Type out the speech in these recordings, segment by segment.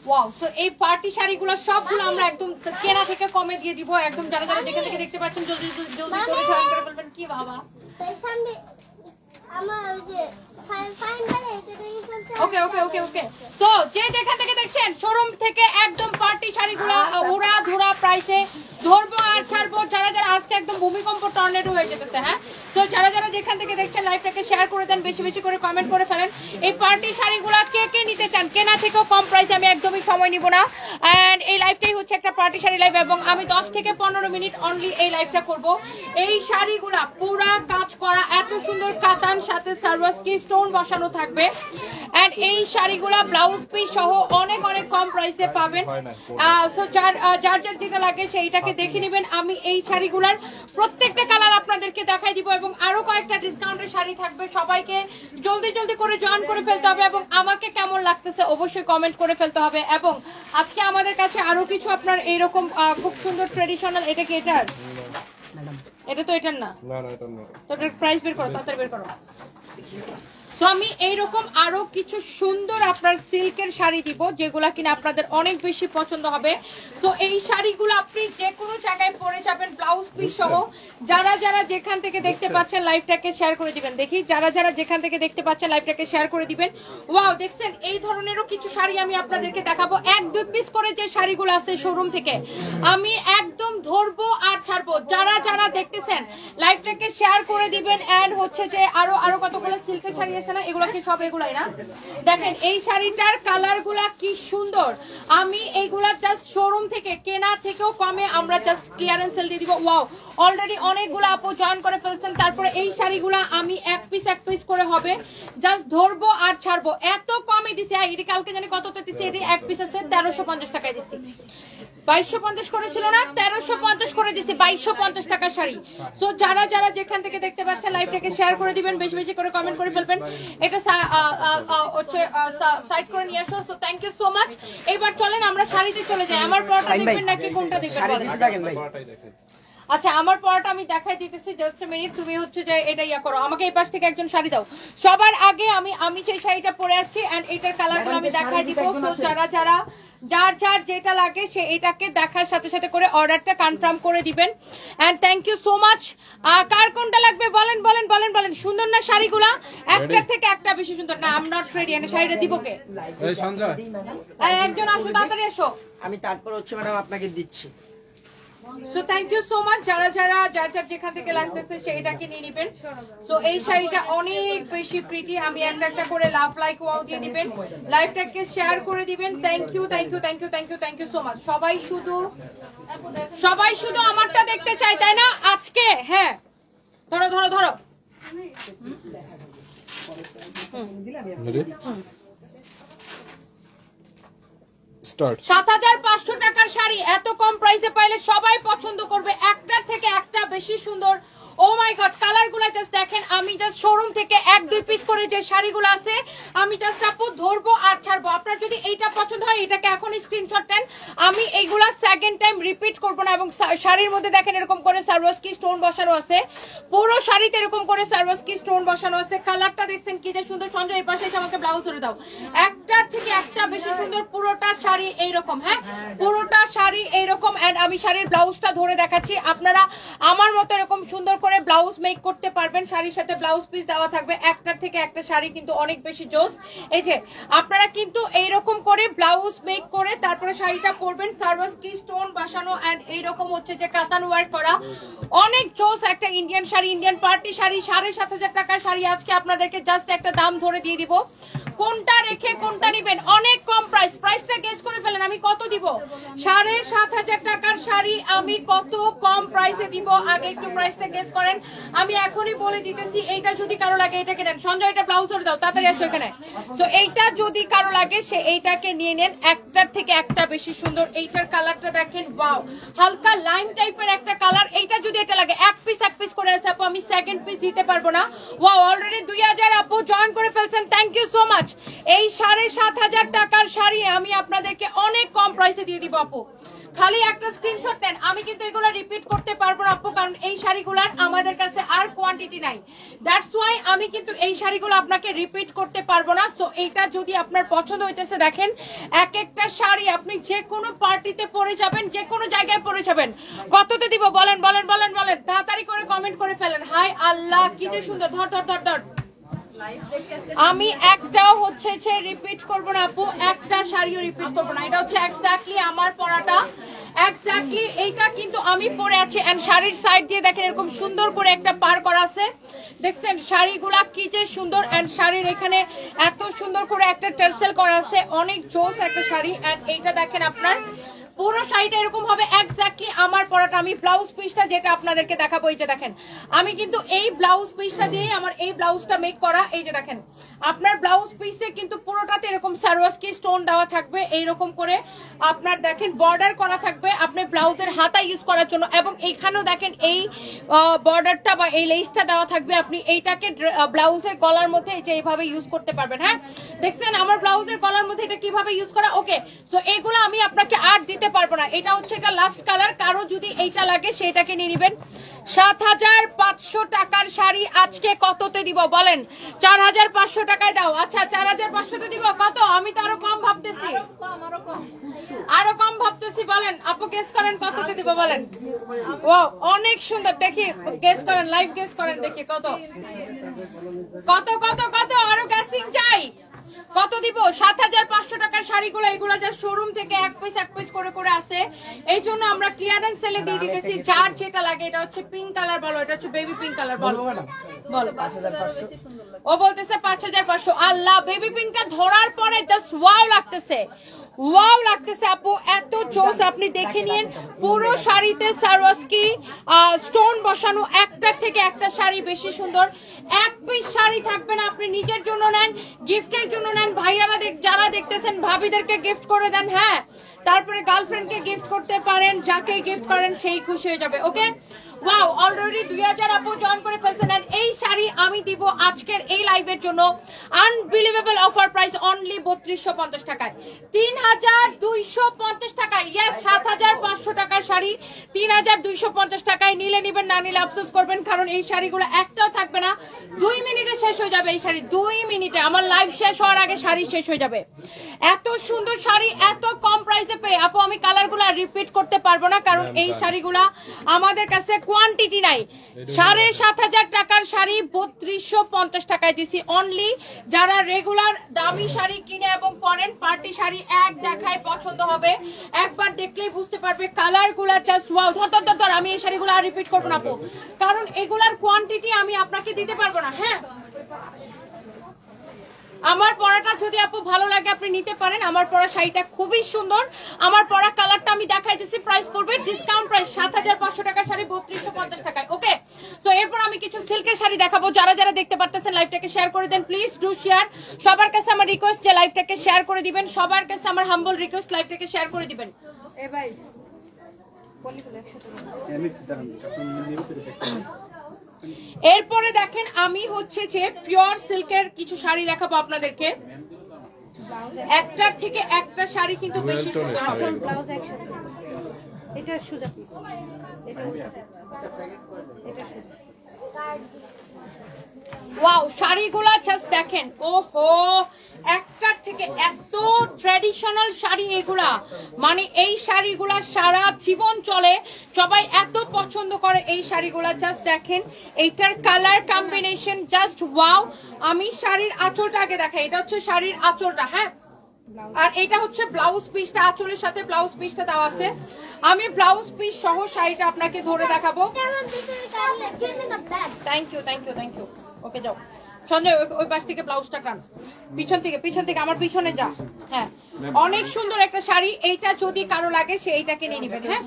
Wow, so এই party শাড়িগুলো সবগুলো আমরা একদম কেনা থেকে কমে দিয়ে দিব। একদম যারা যারা যেখান থেকে দেখতে পাচ্ছেন জলদি জলদি করে জয়েন করে বলবেন। কি বাবা ওকে ওকে ওকে ওকে। তো যে যেখান থেকে দেখছেন শোরুম থেকে একদম পার্টি শাড়িগুলো উড়া ধুরা প্রাইসে ধরবো আর ছাড়বো। যারা যারা আজকে একদম ভূমিকম্প টর্নেডো হয়ে যেতেছে, হ্যাঁ, তো যারা যারা যেখান থেকে দেখছেন লাইভটাকে শেয়ার করে দেন, বেশি বেশি করে কমেন্ট করে ফেলেন। এই পার্টি শাড়িগুলো কে কে নিতে চান কেনা থেকেও কম প্রাইসে, আমি একদমই সময় নিব না। অ্যান্ড এই লাইভটাই হচ্ছে একটা পার্টি শাড়ি লাইভ এবং আমি 10 থেকে 15 মিনিট অনলি এই লাইভটা করব। এই শাড়িগুলা পুরা কাজ করা, এত সুন্দর কাতান, সাথে সার্ভাসকি স্টোন বসানো থাকবে। এন্ড এই শাড়িগুলা ব্লাউজ পিস সহ অনেক অনেক কম প্রাইসে পাবেন। সো যার যার যেটা লাগে সেইটাকে দেখে নেবেন। আমি এই শাড়িগুলার প্রত্যেকটা কালার আপনাদেরকে দেখাই দিব এবং আরো কয়েকটা ডিসকাউন্টের শাড়ি থাকবে। সবাইকে জলদি জলদি করে জয়েন করে ফেলতে হবে এবং আমাকে কেমন লাগতেছে অবশ্যই কমেন্ট করে ফেলতে হবে। এবং আজকে আমাদের কাছে আরো কিছু আপনার এইরকম খুব সুন্দর ট্রেডিশনাল, এটা কি এটার? এটা তো এটার না, তো এটার প্রাইস বের করো, তাড়াতাড়ি বের করো। তো আমি এইরকম আরো কিছু সুন্দর আপনার সিল্কের শাড়ি দিব যেগুলা কিনা আপনাদের অনেক বেশি পছন্দ হবে। তো এই শাড়িগুলো আপনি যে কোনো জায়গায় পরে যাবেন ব্লাউজ পিস সহ। যারা যারা যেখান থেকে দেখতে পাচ্ছেন লাইভটাকে শেয়ার করে দিবেন। দেখি যারা যারা যেখান থেকে দেখতে পাচ্ছেন লাইভটাকে শেয়ার করে দিবেন। ওয়াও, দেখছেন এই ধরনেরও কিছু শাড়ি আমি আপনাদেরকে দেখাবো। 1-2 পিস করে যে শাড়িগুলো আছে শোরুম থেকে আমি একদম ধরবো আর ছাড়বো। যারা যারা দেখতেছেন লাইভটাকে শেয়ার করে দিবেন। এন্ড হচ্ছে যে আরো আরো কতগুলো সিল্কের শাড়ি আছে না, এগুলো কি সব এগুলাই না? দেখেন এই শাড়িটার কালার গুলা কি সুন্দর। আমি এইগুলা জাস্ট শোরুম থেকে কেনা থেকেও কমে আমরা জাস্ট ক্লিয়ারেন্স সেল দিয়ে দিব। ওয়াও, অলরেডি অনেকগুলো আপু জয়েন করে ফেলছেন। তারপরে এই শাড়িগুলা আমি এক পিস করে হবে, জাস্ট ধরবো আর ছাড়বো। এত কমে দিছি, এটা কালকে জানি কততে দিছি, এটি এক পিস আছে 1350 টাকায় দিছি। 2250 করেছিল না, 1350 করে দিছি, 2250 টাকার শাড়ি। সো যারা যারা যেখান থেকে দেখতে পাচ্ছেন লাইভটাকে শেয়ার করে দিবেন, বেশি বেশি করে কমেন্ট করে ফেলবেন। এটা হচ্ছে সাইড করে নিয়ে আসো। So thank you so much. এবার চলেন আমরা শাড়িতে চলে যাই। আমার পরটা দেখবেন নাকি কোনটা দেখবেন? আচ্ছা, আমার পরটা আমি দেখাই দিতেছি, জাস্ট এ মিনিট। তুমি হচ্ছে যে এটা ইয়া করো, আমাকে এই পাশ থেকে একজন শাড়ি দাও। সবার আগে আমি সেই শাড়িটা পরে আসছি এন্ড এটার কালারগুলো আমি দেখাই দিব। তো যারা যারা যার যার যেটা লাগে সে এটাকে দেখার সাথে সাথে করে অর্ডারটা কনফার্ম করে দিবেন। And thank you so much. কার কোনটা লাগবে বলেন বলেন বলেন বলেন। সুন্দর না শাড়িগুলা? একটার থেকে একটা বেশি সুন্দর। না, I am not ready. And শাড়িটা দিব কে? এই সঞ্জয়, একজন আসো, তাড়াতাড়ি এসো। আমি তারপর হচ্ছে ম্যাডাম আপনাকে দিচ্ছি। So thank you so much. যারা যারা যার যার যেখান থেকে লাগতেছে সেইটাকে নিয়ে নিবেন। সো এই শাড়িটা অনেক বেশি প্রিটি। আমি একটা একটা করে লাভ লাইক ওয়াও দিয়ে দিবেন, লাইভটাকে শেয়ার করে দিবেন। Thank you thank you thank you thank you thank you so much. সবাই শুধু আমারটা দেখতে চাই, তাই না আজকে? হ্যাঁ, ধরো ধরো ধরো। 7500 টাকার শাড়ি এত কম প্রাইসে পাইলে সবাই পছন্দ করবে। একটার থেকে একটা বেশি সুন্দর। ও মাই গড, কালারগুলো জাস্ট দেখেন। আমি জাস্ট শোরুম থেকে 1-2 পিস করে যে শাড়িগুলো আছে আমি জাস্ট আপু ধরবো আর ছাড়বো। আপনার যদি এইটা পছন্দ হয় এটাকে এখনই স্ক্রিনশট দেন। আমি এইগুলা সেকেন্ড টাইম রিপিট করব না। এবং শাড়ির মধ্যে দেখেন এরকম করে সার্ভাসকি স্টোন বসানো আছে, পুরো শাড়িতে এরকম করে সার্ভাসকি স্টোন বসানো আছে। কালারটা দেখছেন কি যে সুন্দর। সঞ্জয় এই পাশে এসে আমাকে ব্লাউজ ধরে দাও। একটার থেকে একটা বেশি সুন্দর। পুরোটা শাড়ি এইরকম, হ্যাঁ পুরোটা শাড়ি এইরকম। এন্ড আমি শাড়ির ব্লাউজটা ধরে দেখাচ্ছি। আপনারা আমার মতো এরকম সুন্দর করে ব্লাউজ মেক করতে পারবেন। শাড়ির সাথে ব্লাউজ পিস দেওয়া থাকবে। একটার থেকে একটা শাড়ি কিন্তু অনেক বেশি জোস। এই যে আপনারা কিন্তু এইরকম করে ব্লাউজ মেক করে তারপরে শাড়িটা পরবেন। সার্ভাসকি স্টোন বসানো এন্ড এইরকম হচ্ছে যে কাতান ওয়ার্ক করা। অনেক জোস একটা Indian sari, Indian party sari. 7500 টাকার শাড়ি আজকে আপনাদেরকে জাস্ট একটা দাম ধরে দিয়ে দিব। কোনটা রেখে কোনটা নিবেন? অনেক কম প্রাইস। প্রাইসটা গেস করে ফেলেন আমি কত দিব। 7500 টাকার শাড়ি আমি কত কম প্রাইসে দিব। আগে একটু প্রাইসটা গেস করেন। আমি এখনই বলে দিতেছি। এইটা যদি কারো লাগে এটাকে নেন। সঞ্জয় এটা ব্লাউজ ধরে দাও, তাড়াতাড়ি আসো এখানে। তো এইটা যদি কারো লাগে সে এইটাকে নিয়ে নেন। একটার থেকে একটা বেশি সুন্দর। এইটার কালারটা দেখেন, ওয়াও, হালকা লাইম টাইপের একটা কালার। এইটা যদি এটা লাগে এক পিস করে আছে আপু, আমি সেকেন্ড পিস দিতে পারবো না। ওয়াও, অলরেডি 2000 আপু জয়েন করে ফেলছেন। Thank you so much. এই 7500 টাকার শাড়ি আমি আপনাদেরকে অনেক কম প্রাইসে দিয়ে দিব আপু। খালি একটা স্ক্রিনশট নেন। আমি কিন্তু এগুলো রিপিট করতে পারবো না আপু, কারণ এই শাড়িগুলোর আমাদের কাছে আর কোয়ান্টিটি নাই। দ্যাটস ওয়াই আমি কিন্তু এই শাড়িগুলো আপনাকে রিপিট করতে পারবো না। সো এইটা যদি আপনার পছন্দ হইতেছে, দেখেন এক একটা শাড়ি আপনি যে কোনো পার্টিতে পরে যাবেন, যে কোনো জায়গায় পরে যাবেন। কততে দিব বলেন বলেন বলেন বলেন, তাড়াতাড়ি করে কমেন্ট করে ফেলেন। হাই আল্লাহ, কি যে সুন্দর। ধর ধর ধর ধর। আমি একটাও হচ্ছে যে রিপিট করবো না আপু, একটা শাড়িও রিপিট করবো না। এটা হচ্ছে এক্স্যাক্টলি আমার পরাটা, এক্স্যাক্টলি এইটা কিন্তু আমি পরে আছি। এন্ড শাড়ির সাইড দিয়ে দেখেন এরকম সুন্দর করে একটা পার করা আছে, দেখছেন শাড়িগুলা কি যে সুন্দর। এন্ড শাড়ির এখানে এত সুন্দর করে একটা টার্সেল করা আছে, অনেক জোস একটা শাড়ি। এন্ড এইটা দেখেন আপনার পুরো শাড়িটা এরকম হবে এক্স্যাক্টলি আমার পরাটা। আমি ব্লাউজ পিসটা যেটা আপনাদেরকে দেখাবো, এই যে দেখেন আমি কিন্তু এই ব্লাউজ পিসটা দিয়ে আমার এই ব্লাউজটা মেক করা। এই যে দেখেন আপনার ব্লাউজ পিসে কিন্তু পুরোটাতে এরকম সারওয়াস্কি স্টোন দেওয়া থাকবে, এইরকম করে আপনার দেখেন বর্ডার করা থাকবে আপনার ব্লাউজের হাতা ইউজ করার জন্য। এবং এইখানেও দেখেন এই বর্ডারটা বা এই লেসটা দেওয়া থাকবে, আপনি এইটাকে ব্লাউজের গলার মধ্যে এটা এইভাবে ইউজ করতে পারবেন। হ্যাঁ দেখছেন আমার ব্লাউজের গলার মধ্যে এটা কিভাবে ইউজ করা। ওকে, সো এইগুলো আমি আপনাকে আর দিতে পারবো না। এটা হচ্ছে এটা লাস্ট কালার, কারো যদি এইটা লাগে সেটাকে নিয়ে নেবেন। 7500 টাকার শাড়ি আজকে কততে দিব বলেন? 4500 টাকায় দাও। আচ্ছা 4500 দিব। কত? আমি তো আরো কম ভাবতেছি, আরো কম ভাবতেছি। বলেন আপু, গেস করেন কততে দিব বলেন? ও অনেক সুন্দর, দেখি গেস করেন, লাইভ গেস করেন দেখি কত কত কত কত। আরো গ্যাসিং চাই। কত দিব? 7500 টাকার শাড়িগুলো, এগুলো যা শোরুম থেকে এক পিস করে করে আছে, এই জন্য আমরা ক্লিয়ারেন্স সেলে দিয়ে দিতেছি। যার যেটা লাগে, এটা হচ্ছে পিঙ্ক কালার বলো, এটা হচ্ছে বেবি পিঙ্ক কালার বলো, বলো। ও বলতেছে 5500। আল্লাহ, বেবি পিঙ্কটা ধরার পরে জাস্ট ওয়াও লাগতেছে, ওয়াও লাগতেছে আপু, এত জোস। আপনি দেখে নিন পুরো শাড়িতে সারওয়াস্কি স্টোন বসানো, একটার থেকে একটা শাড়ি বেশি সুন্দর। এক পিস শাড়ি থাকবে না, আপনি নিজের জন্য নেন, গিফটের জন্য নেন, ভাইয়ারা যারা দেখতেছেন ভাবিদেরকে গিফট করে দেন। হ্যাঁ, তারপরে গার্লফ্রেন্ডকে গিফট করতে পারেন, যাকে গিফট করেন সেই খুশি হয়ে যাবে। ওকে, ওয়াও, অলরেডি 2000 আপু জয়েন করে ফেলছেন। আর এই শাড়ি আমি দিব আজকের এই লাইভের জন্য আনবিলিভেবল অফার প্রাইস অনলি 3250 টাকায়, 3250 টাকায়। ইয়েস, 7500 টাকার শাড়ি 3250 টাকায়। নিলে নিবেন, না নিলে আফসোস করবেন, কারণ এই শাড়িগুলো একটাও থাকবে না। 2 মিনিটে শেষ হয়ে যাবে এই শাড়ি, 2 মিনিটে। আমার লাইভ শেষ হওয়ার আগে শাড়ি শেষ হয়ে যাবে। এত সুন্দর শাড়ি এত কম প্রাইসে পেয়ে আপু আমি কালারগুলো রিপিট করতে পারবো না, কারণ এই শাড়িগুলা আমাদের কাছে কোয়ান্টিটি নাই। 7500 টাকার শাড়ি 3250 টাকায় দিছি অনলি। যারা রেগুলার দামি শাড়ি কিনে এবং পরেন, পার্টি শাড়ি এক দেখায় পছন্দ হবে, একবার দেখলেই বুঝতে পারবে কালারগুলা জাস্ট ওয়াও। ধর আমি এই শাড়িগুলো আর রিপিট করবো না আপু, কারণ এগুলার কোয়ান্টিটি আমি আপনাকে দিতে পারবো না। হ্যাঁ, আমার পরাটা যদি আপু ভালো লাগে আপনি নিতে পারেন। আমার পরা শাড়িটা খুবই সুন্দর, আমার পরা কালারটা আমি দেখাই দিচ্ছি। প্রাইস পড়বে ডিসকাউন্ট প্রাইস 7500 টাকার শাড়ি 3250 টাকায়। ওকে, সো এরপর আমি কিছু সিল্কের শাড়ি দেখাবো। যারা যারা দেখতে পারতেছেন লাইভটাকে শেয়ার করে দেন, প্লিজ ডু শেয়ার। সবার কাছে আমার রিকোয়েস্ট যে লাইভটাকে শেয়ার করে দিবেন, সবার কাছে আমার হাম্বল রিকোয়েস্ট লাইভটাকে শেয়ার করে দিবেন। এ ভাই এরপরে দেখেন আমি হচ্ছে যে পিওর সিল্কের কিছু শাড়ি দেখাবো আপনাদেরকে। একটার থেকে একটা শাড়ি কিন্তু বেশি সুন্দর। এটা সুজা, ওয়াও, শাড়িগুলা জাস্ট দেখেন। ওহো, একটার থেকে এত ট্র্যাডিশনাল শাড়ি এগুলা, মানে এই শাড়িগুলা সারা জীবন চলে, সবাই এত পছন্দ করে এই শাড়িগুলা। জাস্ট দেখেন এইটার কালার কম্বিনেশন জাস্ট ওয়াও। আমি শাড়ির আঁচলটা আগে দেখাই, এটা হচ্ছে শাড়ির আঁচলটা। হ্যাঁ, আর এটা হচ্ছে ব্লাউজ পিসটা, আঁচলের সাথে ব্লাউজ পিসটা দেওয়া আছে। আমি ব্লাউজ পিস সহ শাড়িটা আপনাকে ধরে দেখাবো। Thank you thank you thank you. Okay যাও সঞ্জয়, ওই পাশ থেকে ব্লাউজটা টান, পিছন থেকে আমার পিছনে যা। হ্যাঁ, অনেক সুন্দর একটা শাড়ি। এইটা যদি কারো লাগে সে এইটাকে নিয়ে নেবেন। হ্যাঁ,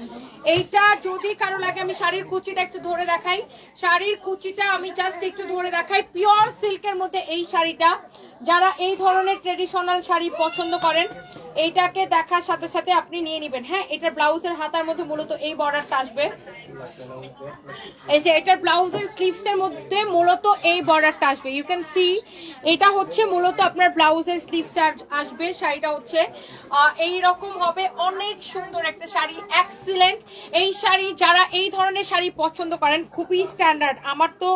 এইটা যদি কারো লাগে, আমি শাড়ির কুচিটা একটু ধরে দেখাই। শাড়ির কুচিটা আমি জাস্ট একটু ধরে দেখাই। পিওর সিল্কের মধ্যে এই শাড়িটা যারা এই ধরনের ট্রেডিশনাল শাড়ি পছন্দ করেন এইটাকে দেখার সাথে সাথে আপনি নিয়ে নেবেন। হ্যাঁ, এটার ব্লাউজের হাতার মধ্যে মূলত এই বর্ডারটা আসবে, এই যে এটার ব্লাউজের স্লিভস এর মধ্যে মূলত এই বর্ডারটা আসবে। ইউ ক্যান সি এটা হচ্ছে মূলত আপনার ব্লাউজের স্লিভস আসবে। শাড়িটা হচ্ছে এই রকম হবে, অনেক সুন্দর একটা শাড়ি, এক্সিলেন্ট এই শাড়ি। যারা এই ধরনের শাড়ি পছন্দ করেন, খুবই স্ট্যান্ডার্ড, আমার তো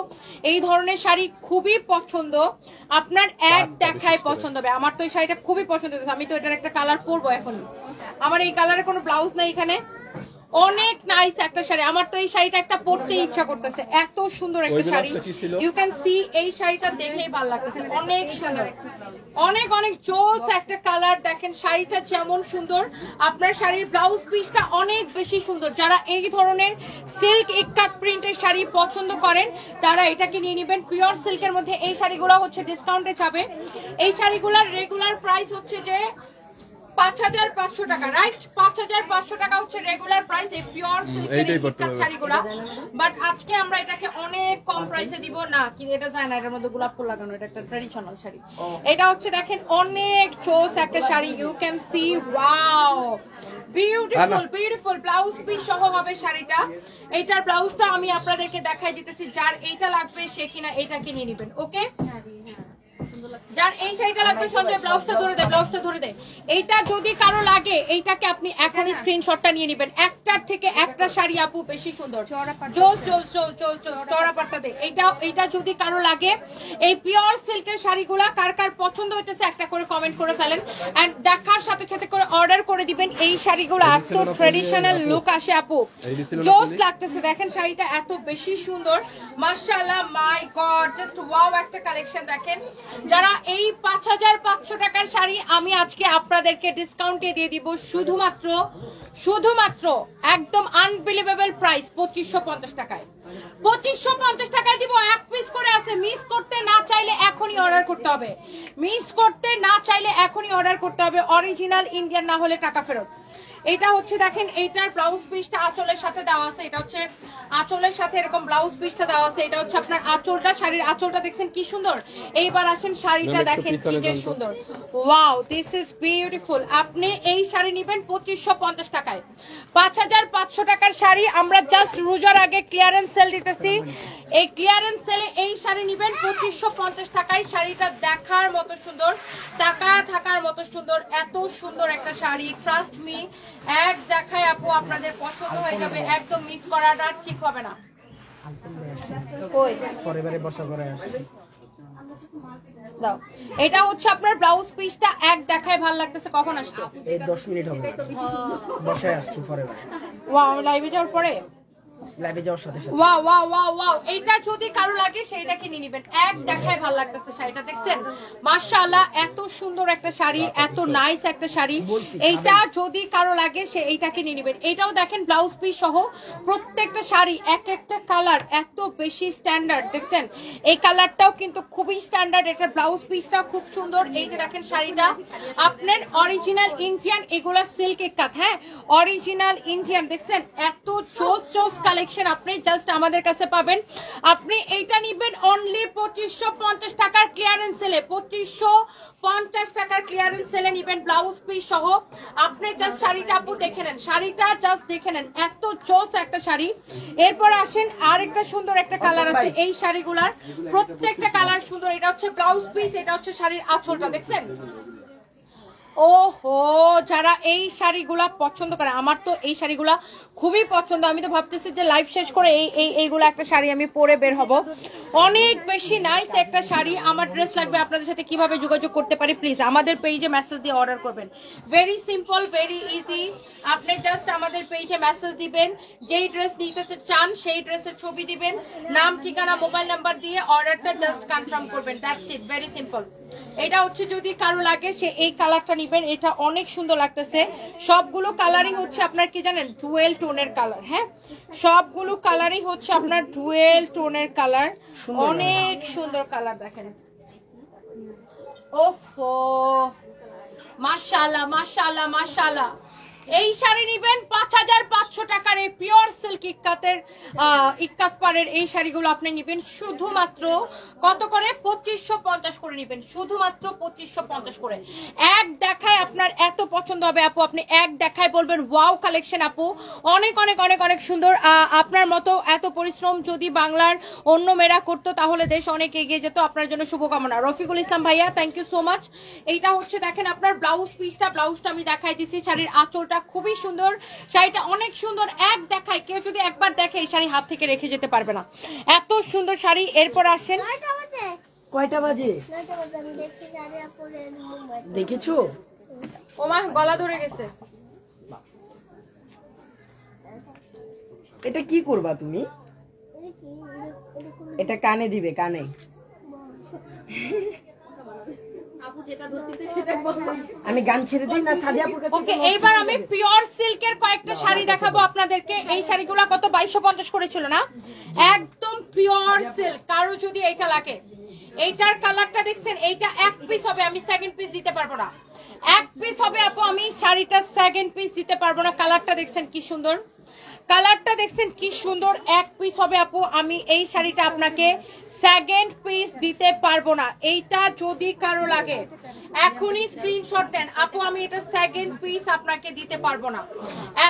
এই ধরনের শাড়ি খুবই পছন্দ, আপনার এক দেখায় পছন্দ হবে। আমার তো এই শাড়িটা খুবই পছন্দ হয়েছে, আমি তো এটার একটা কালার পরবো এখন। আমার এই কালারের কোনো ব্লাউজ নাই এখানে, অনেক নাইস একটা শাড়ি। আমার তো এই শাড়িটা একটা পরতে ইচ্ছা করতেছে, এত সুন্দর একটা শাড়ি। ইউ ক্যান সি এই শাড়িটা দেখেই ভালো লাগতেছে, অনেক সুন্দর, অনেক অনেক জোস একটা কালার। দেখেন শাড়িটা যেমন সুন্দর, আপনার শাড়ির ব্লাউজ পিসটা অনেক বেশি সুন্দর। যারা এই ধরনের সিল্ক ইক্কাত প্রিন্টের শাড়ি পছন্দ করেন তারা এটাকে নিয়ে নেবেন। পিওর সিল্কের মধ্যে এই শাড়িগুলো হচ্ছে ডিসকাউন্টে যাবে। এই শাড়িগুলোর রেগুলার প্রাইস হচ্ছে যে 5500 টাকা, রাইট? 5500 টাকা হচ্ছে রেগুলার প্রাইস এই পিওর সিল্কের শাড়িগুলো। বাট আজকে আমরা এটাকে অনেক কম প্রাইসে দিব না, কিন্তু এটা যায় না, এটার মধ্যে গোলাপ ফুল লাগানো, এটা একটা ট্র্যাডিশনাল শাড়ি। এটা হচ্ছে দেখেন অনেক চোস একটা sari. You can see, wow, beautiful beautiful blouse piece সহ হবে শাড়িটা। এইটার ব্লাউজটা আমি আপনাদেরকে দেখাই দিতেছি, যার এইটা লাগবে সে কিনা এটাকে নিয়ে নেবেন। ওকে, যার এই শাড়িটা লাগবে সঞ্জয় ব্লাউজটা ধরে দেয়, ব্লাউজটা ধরে দেয়। এইটা যদি কারো লাগে এইটাকে আপনি এখনই স্ক্রিনশটটা নিয়ে নেবেন। একটার থেকে একটা শাড়ি আপু বেশি সুন্দর, চওড়া পাট্টা দে। এইটা যদি কারো লাগে, এই পিওর সিল্কের শাড়িগুলা কার কার পছন্দ হইতেছে একটা করে কমেন্ট করে ফেলেন, এন্ড দেখার সাথে সাথে করে অর্ডার করে দিবেন। এই শাড়িগুলো এত ট্রেডিশনাল লুক আসে আপু, জোস লাগতেছে। দেখেন শাড়িটা এত বেশি সুন্দর, মাশাআল্লাহ, মাই গড, জাস্ট ওয়াও একটা কালেকশন। দেখেন যারা এই 5500 টাকার শাড়ি আমি আজকে আপনাদেরকে ডিসকাউন্টে দিয়ে দিব শুধুমাত্র একদম আনবিলিভেবল প্রাইস 2550 টাকায়। 2550 টাকায় দিব, এক পিস করে আছে। মিস করতে না চাইলে এখনই অর্ডার করতে হবে, অরিজিনাল ইন্ডিয়ান না হলে টাকা ফেরত। এটা হচ্ছে দেখেন এইটার ব্লাউজ পিসটা আঁচলের সাথে দেওয়া আছে, এটা হচ্ছে আঁচলের সাথে এরকম ব্লাউজ পিসটা দেওয়া আছে। এটা হচ্ছে আপনার আঁচলটা, শাড়ির আঁচলটা দেখছেন কি সুন্দর। এইবার আসেন শাড়িটা দেখেন কি যে সুন্দর, ওয়াও, দিস ইজ বিউটিফুল। আপনি এই শাড়ি নেবেন 2550 টাকায়। 5500 টাকার শাড়ি আমরা জাস্ট রোজার আগে ক্লিয়ারেন্স সেল দিতেছি। এই ক্লিয়ারেন্স সেলে এই শাড়ি নেবেন 2550 টাকায়। শাড়িটা দেখার মতো সুন্দর, টাকা থাকার মতো সুন্দর, এত সুন্দর একটা শাড়ি। ট্রাস্ট মি, এক দেখায় আপু আপনাদের পছন্দ হয়ে যাবে, একদম মিস করাটা ঠিক হবে না। এটা হচ্ছে আপনার ব্লাউজ পিসটা, এক দেখায় ভালো লাগতেছে। কখন আসছে? এই 10 মিনিট হবে, বসে আসছি ফরএভার। ওয়াও, লাইভে যাওয়ার পরে, লাইভে যাওয়ার সাথে সাথে, ওয়াও ওয়াও ওয়াও ওয়াও, এইটা যদি কারো লাগে সেইটাকে নিয়ে নেবেন। এক দেখায় ভালো লাগতেছে শাড়িটা, দেখছেন মাশাআল্লাহ, এত সুন্দর একটা শাড়ি, এত নাইস একটা শাড়ি। এইটা যদি কারো লাগে সে এইটাকে নিয়ে নেবেন। এটাও দেখেন ব্লাউজ পিস সহ, প্রত্যেকটা শাড়ি এক একটা কালার এত বেশি স্ট্যান্ডার্ড, দেখছেন এই কালারটাও কিন্তু খুবই স্ট্যান্ডার্ড। এটা ব্লাউজ পিসটা খুব সুন্দর। এই যে দেখেন শাড়িটা আপনার অরিজিনাল ইন্ডিয়ান, এগুলা সিল্ক ইক্কাত, হ্যাঁ অরিজিনাল ইন্ডিয়ান। দেখছেন এত চোস চোস কালেকশন আপনি জাস্ট আমাদের কাছে পাবেন। আপনি এইটা নিবেন অনলি 2550 টাকার ক্লিয়ারেন্স সেলে, 2550 টাকার ক্লিয়ারেন্স সেলে নিবেন ব্লাউজ পিস সহ। আপনি জাস্ট শাড়িটা আপু দেখে নেন, শাড়িটা জাস্ট দেখে নেন, এত চোস একটা শাড়ি। এরপর আসেন আরেকটা সুন্দর একটা কালার আছে, এই শাড়িগুলার প্রত্যেকটা কালার সুন্দর। এটা হচ্ছে ব্লাউজ পিস, এটা হচ্ছে শাড়ির আঁচলটা, দেখছেন। ওহো, যারা এই শাড়িগুলা পছন্দ করে, আমার তো এই শাড়িগুলা খুবই পছন্দ। আমি তো ভাবতেছি যে লাইভ শেষ করে এইগুলা একটা শাড়ি আমি পরে বের হব। অনেক বেশি নাইস একটা শাড়ি। আমার ড্রেস লাগবে, আপনাদের সাথে কিভাবে যোগাযোগ করতে পারি? প্লিজ আমাদের পেজে মেসেজ দিয়ে অর্ডার করবেন। Very simple, very easy. আপনি জাস্ট আমাদের পেজে মেসেজ দিবেন, যেই ড্রেস নিতে চান সেই ড্রেসের ছবি দিবেন, নাম ঠিকানা মোবাইল নাম্বার দিয়ে অর্ডারটা জাস্ট কনফার্ম করবেন, দ্যাটস ইট, ভেরি সিম্পল। এটা হচ্ছে যদি কারো লাগে সে এই কালারটা নিবেন, এটা অনেক সুন্দর লাগতেছে। সবগুলো কালারই হচ্ছে আপনার কি জানেন, ডুয়েল টোনের কালার। হ্যাঁ, সবগুলো কালারই হচ্ছে আপনার ডুয়েল টোনের কালার, অনেক সুন্দর কালার। দেখেন, ওফো, মাশাআল্লাহ মাশাআল্লাহ মাশাআল্লাহ, এই শাড়ি নিবেন 5500 টাকার এই পিওর সিল্ক ইক্কাত পাড়ের এই শাড়িগুলো আপনি নিবেন শুধুমাত্র কত করে 2550 করে নিবেন, শুধুমাত্র 2550 করে। এক দেখায় আপনার এত পছন্দ হবে আপু, আপনি এক দেখায় বলবেন ওয়াও কালেকশন আপু, অনেক অনেক অনেক অনেক সুন্দর। আপনার মতো এত পরিশ্রম যদি বাংলার অন্য মেয়েরা করতো তাহলে দেশ অনেক এগিয়ে যেত। আপনার জন্য শুভকামনা। রফিকুল ইসলাম ভাইয়া, থ্যাংক ইউ সো মাচ। এইটা হচ্ছে দেখেন আপনার ব্লাউজ পিসটা, ব্লাউজটা আমি দেখাই দিচ্ছি। শাড়ির আঁচলটা খুবই সুন্দর, শাড়িটা অনেক সুন্দর। এক দেখায় কেউ যদি একবার দেখে এই শাড়ি হাত থেকে রেখে যেতে পারবে না, এত সুন্দর শাড়ি। এরপর আসেন কয়টা বাজে দেখেছো? ওমা গলা ধরে গেছে। এটা কি করবা তুমি? এটা কানে দিবে, কানে। আমি গান ছেড়ে দিই না সাদিয়াপুর কাছে? ওকে, এইবার আমি পিওর সিল্কের কয়েকটা শাড়ি দেখাবো আপনাদেরকে। এই শাড়িগুলো কত 2250 করেছিল না? একদম পিওর সিল্ক। কারো যদি এইটা লাগে, এইটার কালারটা দেখছেন, এইটা এক পিস হবে, আমি সেকেন্ড পিস দিতে পারবো না। এক পিস হবে আপু, আমি শাড়িটা সেকেন্ড পিস দিতে পারবো না। কালারটা দেখছেন কি সুন্দর, কালারটা দেখছেন কি সুন্দর। এক পিস হবে আপু, আমি এই শাড়িটা আপনাকে সেকেন্ড পিস দিতে পারবো না। এইটা যদি কারো লাগে এখনই স্ক্রিনশট দেন আপু, আমি এটা সেকেন্ড পিস আপনাকে দিতে পারবো না।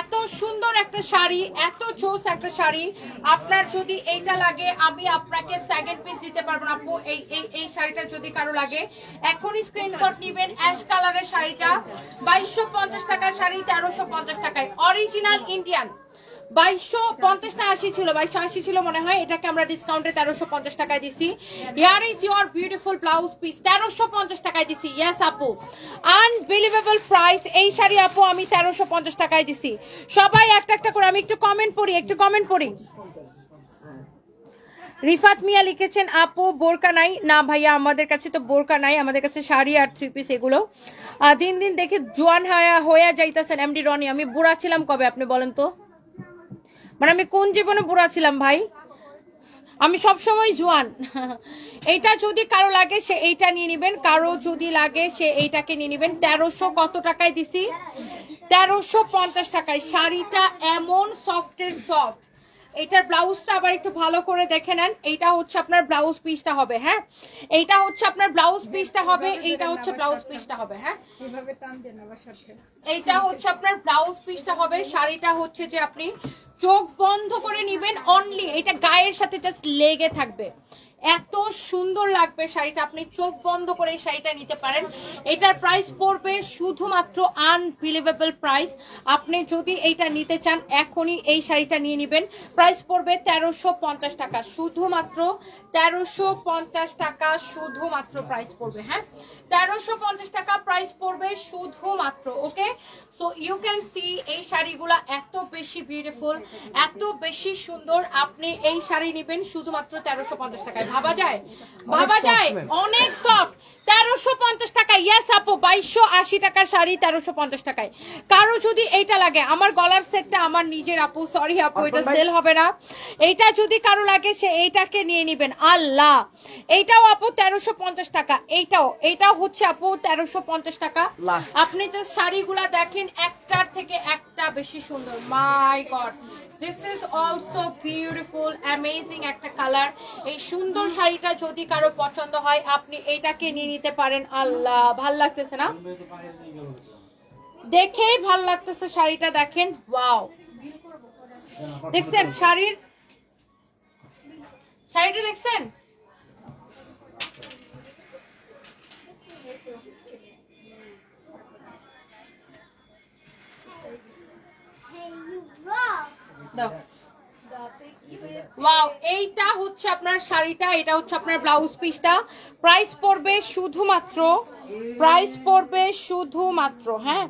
এত সুন্দর একটা শাড়ি, এত জোস একটা শাড়ি, আপনার যদি এইটা লাগে আমি আপনাকে সেকেন্ড পিস দিতে পারবো না আপু। এই শাড়িটা যদি কারো লাগে এখনই স্ক্রিনশট নিবেন। অ্যাশ কালারের শাড়িটা 2250 টাকার শাড়ি 1350 টাকায়, অরিজিনাল ইন্ডিয়ান। 2250 না 80 ছিল, 2280 ছিল মনে হয়। এটাকে আমরা ডিসকাউন্টে 1350 টাকায় দিছি। Here is your beautiful blouse piece, 1350 টাকায় দিছি। ইয়েস আপু, আনবিলিভেবল প্রাইস। এই শাড়ি আপু আমি 1350 টাকায় দিছি। সবাই একটা একটা করে, আমি একটু কমেন্ট পড়ি, একটু কমেন্ট পড়ি। রিফাত মিয়া লিখেছেন আপু বোরকা নাই না। ভাইয়া আমাদের কাছে তো বোরকা নাই, আমাদের কাছে শাড়ি আর থ্রি পিস এগুলো। দিন দিন দেখে জোয়ান হয়ে যাইতেছেন এমডি রনি। আমি বুড়া ছিলাম কবে আপনি বলেন তো? মানে আমি কোন জীবনে বুড়া ছিলাম ভাই? আমি সব সময় জোয়ান। এইটা যদি কারো লাগে সে এইটা নিয়ে নিবেন, কারো যদি লাগে সে এইটাকে নিয়ে নিবেন। 1300 কত টাকায় দিছি? 1350 টাকায়। শাড়িটা এমন সফটের সফট। এইটার ব্লাউজটা আবার একটু ভালো করে দেখে নেন। এইটা হচ্ছে আপনার ব্লাউজ পিসটা হবে, হ্যাঁ এইটা হচ্ছে আপনার ব্লাউজ পিসটা হবে, এইটা হচ্ছে ব্লাউজ পিসটা হবে, হ্যাঁ এইটা হচ্ছে আপনার ব্লাউজ পিসটা হবে। শাড়িটা হচ্ছে যে আপনি চোখ বন্ধ করে নিবেন অনলি, এটা গায়ের সাথে জাস্ট লেগে থাকবে, এত সুন্দর লাগবে শাড়িটা। আপনি চোখ বন্ধ করে এই শাড়িটা নিতে পারেন। এটার প্রাইস পড়বে শুধুমাত্র আনবিলিভেবল প্রাইস। আপনি যদি এইটা নিতে চান এখনই এই শাড়িটা নিয়ে নেবেন। প্রাইস পড়বে 1350 টাকা, শুধুমাত্র 1350 টাকা, শুধুমাত্র প্রাইস পড়বে, হ্যাঁ 1350 টাকা প্রাইস পড়বে শুধুমাত্র। ওকে, সো ইউ ক্যান সি এই শাড়িগুলা এত বেশি বিউটিফুল, এত বেশি সুন্দর। আপনি এই শাড়ি নেবেন শুধুমাত্র 1350 টাকায়। ভাবা যায়? ভাবা যায়? অনেক সফট। 1350 টাকা। ইয়েস আপু, 2280 টাকার শাড়ি 1350 টাকায়। কারো যদি এইটা লাগে, আমার গলার সেটটা আমার নিজের আপু, সরি আপু এটা সেল হবে না। এইটা যদি কারো লাগে সে এইটাকে নিয়ে নেবেন। আল্লাহ, এইটাও আপু 1350 টাকা। এইটাও হচ্ছে আপু 1350 টাকা। আপনি যে শাড়িগুলা দেখেন একটার থেকে একটা বেশি সুন্দর। My god, this is also beautiful, amazing একটা কালার। এই সুন্দর শাড়িটা যদি কারো পছন্দ হয় আপনি এইটাকে নিয়ে নিতে পারেন। আল্লাহ, ভাল লাগতেছে না? দেখেই ভাল লাগতেছে শাড়িটা, দেখেন ওয়াও। দেখছেন শাড়িটা দেখছেন? ওয়াও, এইটা হচ্ছে আপনার শাড়িটা, এটা হচ্ছে আপনার ব্লাউজ পিসটা। প্রাইস পড়বে শুধুমাত্র, হ্যাঁ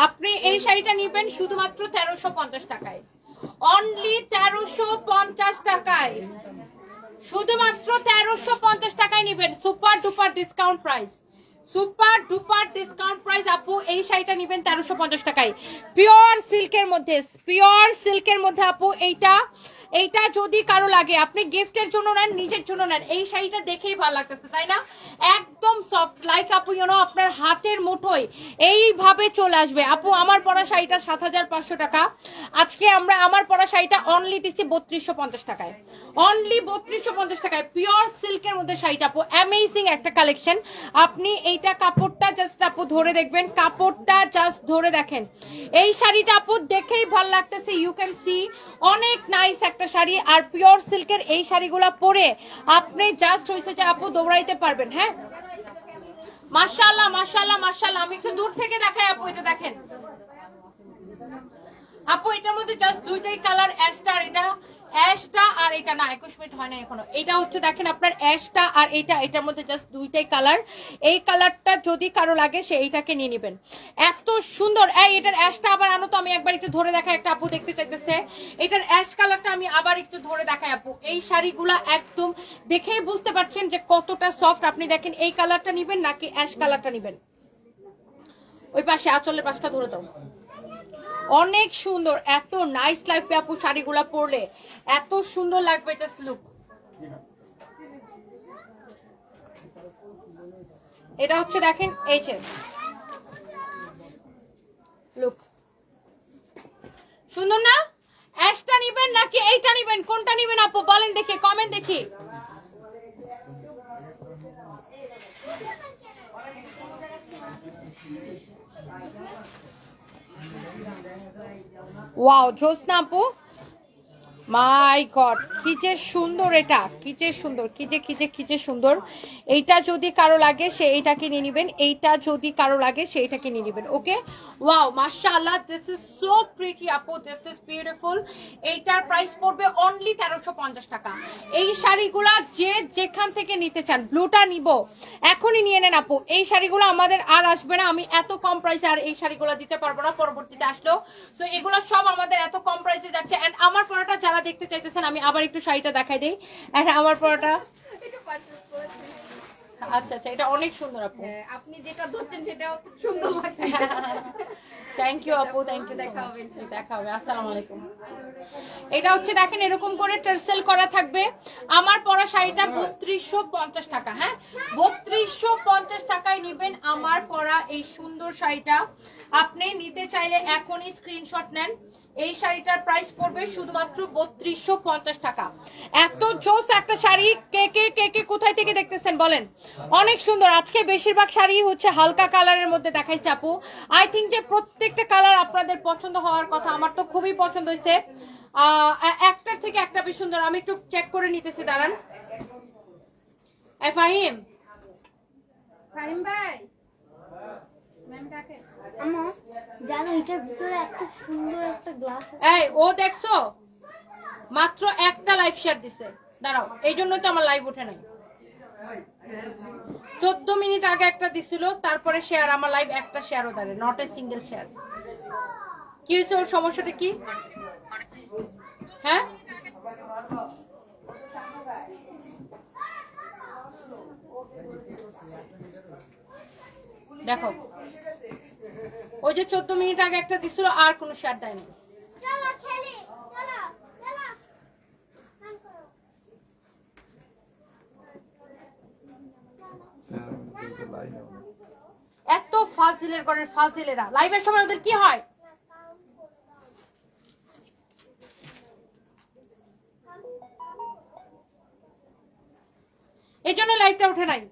আপনি এই শাড়িটা নিবেন শুধুমাত্র 1350 টাকায়, অনলি 1350 টাকায়, শুধুমাত্র 1350 টাকায় নিবেন। Super duper discount price, super duper discount price আপু। এই শাড়িটা নিবেন 1350 টাকায়, পিওর সিল্কের মধ্যে আপু। এইটা এইটা যদি কারো লাগে আপনি গিফটের জন্য নেন, নিজের জন্য নেন, এই শাড়িটা দেখেই ভালো লাগতেছে তাই না? একদম সফট, লাইক আপু ইউনো আপনার হাতের মুঠোয় এইভাবে চলে আসবে। আপু আমার পরা শাড়িটা 7500 টাকা, আজকে আমরা আমার পরা শাড়িটা অনলি দিচ্ছি 3250 টাকায়, অনলি 3250 টাকায় পিওর সিল্কের মধ্যে শাড়িটা। আপু অ্যামেজিং একটা কালেকশন। আপনি এইটা কাপড়টা জাস্ট আপু ধরে দেখবেন, কাপড়টা জাস্ট ধরে দেখেন, এই শাড়িটা আপু দেখেই ভালো লাগতেছে। ইউ ক্যান সি অনেক নাইস একটা শাড়ি, আর পিওর সিল্কের এই শাড়িগুলা পরে আপনি জাস্ট হয়েছে যে আপু দৌড়াইতে পারবেন। হ্যাঁ মাশাআল্লাহ মাশাআল্লাহ মাশাআল্লাহ। আমি একটু দূর থেকে দেখাই আপু, এটা দেখেন আপু, এটার মধ্যে জাস্ট দুইটাই কালার, অ্যাশটা আর এটা, অ্যাশটা আর এটা না 21 মিনিট হয় না এখনো। এটা হচ্ছে দেখেন আপনার অ্যাশটা আর এটা, এটার মধ্যে জাস্ট দুইটাই কালার। এই কালারটা যদি কারো লাগে সে এইটাকে নিয়ে নেবেন, এত সুন্দর। এই এটার অ্যাশটা আবার আনো তো, আমি একবার একটু ধরে দেখাই, একটা আপু দেখতে চাইতেছে এটার অ্যাশ কালারটা, আমি আবার একটু ধরে দেখাই আপু। এই শাড়িগুলা একদম দেখেই বুঝতে পারছেন যে কতটা সফট। আপনি দেখেন এই কালারটা নিবেন নাকি অ্যাশ কালারটা নিবেন। ওই পাশে আঁচলের পাশটা ধরে দাও, অনেক সুন্দর, এত নাইস লাগবে আপু শাড়িগুলা পরলে, এত সুন্দর লাগবে। জাস্ট লুক, এটা হচ্ছে দেখেন এই যে লুক, সুন্দর না? অ্যাশটা নিবেন নাকি এইটা নিবেন, কোনটা নিবেন আপু বলেন দেখি, কমেন্ট দেখি। ওয়াও জোসনা আপু, মাই গড কি যে সুন্দর, এটা কি যে সুন্দর, কি যে সুন্দর। এইটা যদি কারো লাগে সে এইটাকে নিয়ে নিবেন, এইটা যদি কারো লাগে সে এইটাকে নিয়ে নিবেন। ওকে ওয়াও মাশাআল্লাহ, দিস ইজ সো প্রিটি আপু, দিস ইজ বিউটিফুল। এইটার প্রাইস পড়বে অনলি 1350 টাকা। এই শাড়িগুলা যে যেখান থেকে নিতে চান, ব্লুটা নিব এখনই নিয়ে নেন আপু। এই শাড়িগুলো আমাদের আর আসবে না, আমি এত কম প্রাইসে আর এই শাড়িগুলো দিতে পারবো না পরবর্তীতে আসলেও। সো এগুলো সব আমাদের এত কম প্রাইসে যাচ্ছে। এন্ড আমার পরাটা যারা দেখতে চাইতেছেন, আমি আবার একটু শাড়িটা দেখাই দিই। এন্ড আমার পরাটা, আচ্ছা আচ্ছা, এটা অনেক সুন্দর আপু, আপনি যেটা ধরছেন সেটাও সুন্দর লাগে। থ্যাংক ইউ আপু, থ্যাংক ইউ, দেখা হবে, আসসালামু আলাইকুম। এটা হচ্ছে দেখেন এরকম করে টার্সেল করা থাকবে। আমার পরা শাড়িটা 3250 টাকা। হ্যাঁ 3250 টাকায় নেবেন আমার পরা এই সুন্দর শাড়িটা। আপনি নিতে চাইলে এখনই স্ক্রিনশট নেন। এই শাড়িটার প্রাইস পড়বে শুধুমাত্র 3250 টাকা। এত জোস একটা শাড়ি, কে কে কে কে কোথায় থেকে দেখতেছেন বলেন। অনেক সুন্দর। আজকে বেশিরভাগ শাড়ি হচ্ছে হালকা কালারের মধ্যে দেখাইছে আপু। আই থিঙ্ক যে প্রত্যেকটা কালার আপনাদের পছন্দ হওয়ার কথা, আমার তো খুবই পছন্দ হয়েছে। একটার থেকে একটা বেশ সুন্দর। আমি একটু চেক করে নিতেছি, দাঁড়ান। ফাহিম, ফাহিম ভাই, ম্যাম ডাকে। আম্মু জানো এটার ভিতরে এত সুন্দর একটা গ্লাস আছে। এই ও দেখছো মাত্র একটা লাইভ শেয়ার দিছে, দাঁড়াও, এই জন্য তো আমার লাইভ ওঠে নাই। 14 মিনিট আগে একটা দিছিল, তারপরে শেয়ার, আমার লাইভ একটা শেয়ারও দাঁড়ে, নট এ সিঙ্গেল শেয়ার। কি হয়েছে, ওর সমস্যাটা কি? হ্যাঁ দেখো, ওই যে 14 মিনিট আগে একটা দিছিল, আর কোনো শেয়ার দেয়নি। চলো খেলি, চলো চলো। এত ফাজিলের ঘরের ফাজিলেরা, লাইভের সময় ওদের কি হয়? এই জন্য লাইভটা উঠে নাই।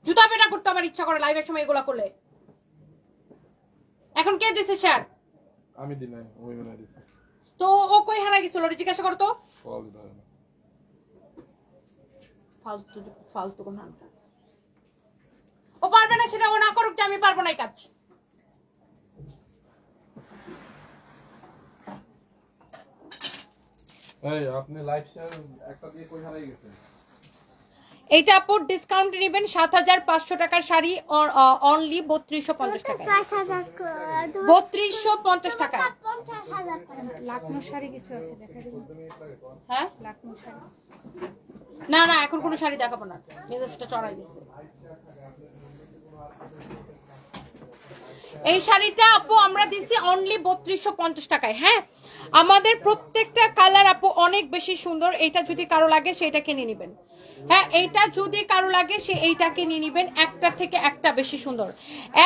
জুতা পেটা করতে আমার ইচ্ছা করে লাইভের সময় এগুলা করলে। এখন কে দিছে শেয়ার? আমি দিই নাই, ওই মনে দিছে। তো ও কই হারা গেছিল, ওরে জিজ্ঞাসা করো তো। ফালতু ফালতু কোন নামটা। ও পারবে না, সেটা ও না করুক যে আমি পারবো না এই কাজ। এই আপনি লাইভ শেয়ার একটা দিয়ে কই হারাই গেছেন? এইটা আপু ডিসকাউন্ট নেবেন 7500 টাকার শাড়ি অনলি 3250 টাকায়। 3250 টাকা। 50,000 লাখনো শাড়ি কিছু আছে দেখা দিন। হ্যাঁ লাখনো শাড়ি না না, এখন কোনো শাড়ি দেখাবো না, মেজাজটা চড়াই দিচ্ছে। এই শাড়িটা আপু আমরা দিছি অনলি 3250 টাকায়। হ্যাঁ আমাদের প্রত্যেকটা কালার আপু অনেক বেশি সুন্দর। এটা যদি কারো লাগে সেটা কিনে নেবেন। হ্যাঁ, এইটা যদি কারো লাগে সে এইটাকে নিয়ে নিবেন। একটার থেকে একটা বেশি সুন্দর,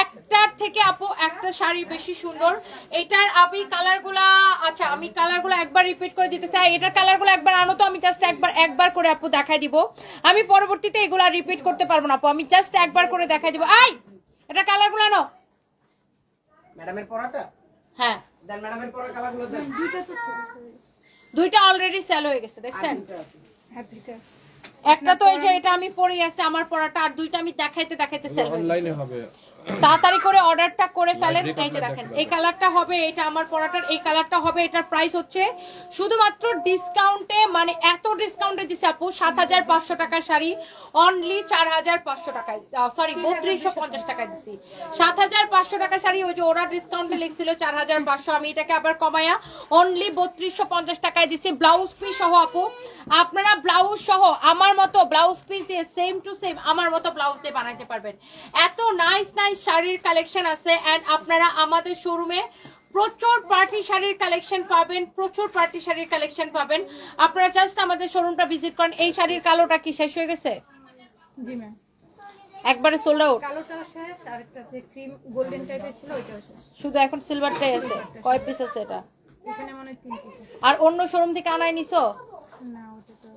একটার থেকে আপু একটা শাড়ি বেশি সুন্দর। এটার আমি কালারগুলা, আচ্ছা আমি কালারগুলো একবার রিপিট করে দিতে চাই। এটার কালারগুলো একবার আনো তো, আমি জাস্ট একবার করে আপু দেখাই দিব। আমি পরবর্তীতে এগুলা রিপিট করতে পারবো না আপু, আমি জাস্ট একবার করে দেখাই দিব। আই এটা কালারগুলো আনো ম্যাডামের পরাটা। হ্যাঁ, দেন ম্যাডামের পরা কালারগুলো দেন। দুইটা অলরেডি সেল হয়ে গেছে, দেখছেন? একটা তো এই যে এটা আমি পরে আছে আমার পরাটা, আর দুইটা আমি দেখাইতে সেল হয়ে গেছে। অনলাইনে হবে, তাড়াতাড়ি করে অর্ডারটা করে ফেলেন। এই যে দেখেন এই কালারটা হবে, এটা আমার পরাটার এই কালারটা হবে। এটার প্রাইস হচ্ছে শুধুমাত্র ডিসকাউন্টে, মানে এত ডিসকাউন্টে দিছে আপু 7500 টাকার শাড়ি অনলি 4500 টাকায়, সরি 3250 টাকায় দিছি। 7500 টাকার শাড়ি, ওই যে ওরা ডিসকাউন্টে লিখছিল 4500, আমি এটাকে আবার কমায়া অনলি 3250 টাকায় দিছি। ব্লাউজ পিস সহ আপু, আপনারা ব্লাউজ সহ আমার মতো ব্লাউজ পিস দিয়ে সেম টু সেম আমার মতো ব্লাউজ দিয়ে বানাইতে পারবেন। এত নাইস শাড়ির কালেকশন আছে। এন্ড আপনারা আমাদের শোরুমে প্রচুর পার্টি শাড়ির কালেকশন পাবেন, প্রচুর পার্টি শাড়ির কালেকশন পাবেন। আপনারা জাস্ট আমাদের শোরুমটা ভিজিট করেন। এই শাড়ির কালোটা কি শেষ হয়ে গেছে? জি ম্যাম, একবারে সোল্ড আউট। কালোটা শেষ, আরেকটা যে ক্রিম গোল্ডেন টাইপের ছিল ওইটাও শেষ। শুধু এখন সিলভারটাই আছে। কয় পিস আছে এটা? এখানে মনে হয় 3 পিস। আর অন্য শোরুম থেকে আনাই নিছো? না, ওটা তো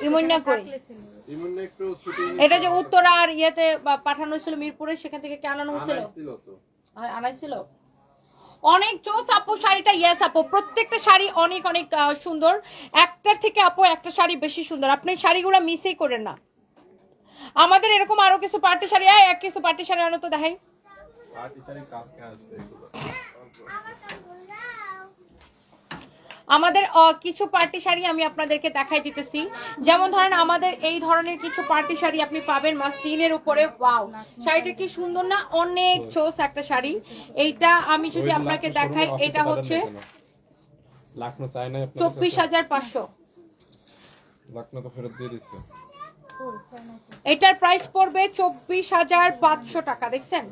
ইমন্যা কই? ইমন একটু ছুটি এটা যে উত্তরা আর ইয়েতে পাঠানো হয়েছিল মিরপুরে, সেখান থেকে কে আনানো হয়েছিল? ছিল তো, আনাইছিল। অনেক জোস আপু শাড়িটা। ইয়েস আপু, প্রত্যেকটা শাড়ি অনেক অনেক সুন্দর। একটার থেকে আপু একটা শাড়ি বেশি সুন্দর। আপনি শাড়িগুলো মিসই করেন না। আমাদের এরকম আরো কিছু পার্টি শাড়ি, কিছু পার্টি শাড়ি আনো তো দেখাই। পার্টি শাড়ি কালকে আসবে এগুলো। আমাদের কিছু পার্টি শাড়ি আমি আপনাদেরকে দেখাই দিতেছি। যেমন ধরেন আমাদের এই ধরনের কিছু পার্টি শাড়ি আপনি পাবেন মাসলিনের উপরে। ওয়াও, শাড়িটা কি সুন্দর না? অনেক চোস একটা শাড়ি। এইটা আমি যদি আপনাকে দেখাই, এটা হচ্ছে লাখনো চাই না, 24500। লাখনো তো ফেরত দিয়ে দিচ্ছে। এটার প্রাইস পড়বে 24500 টাকা। দেখছেন?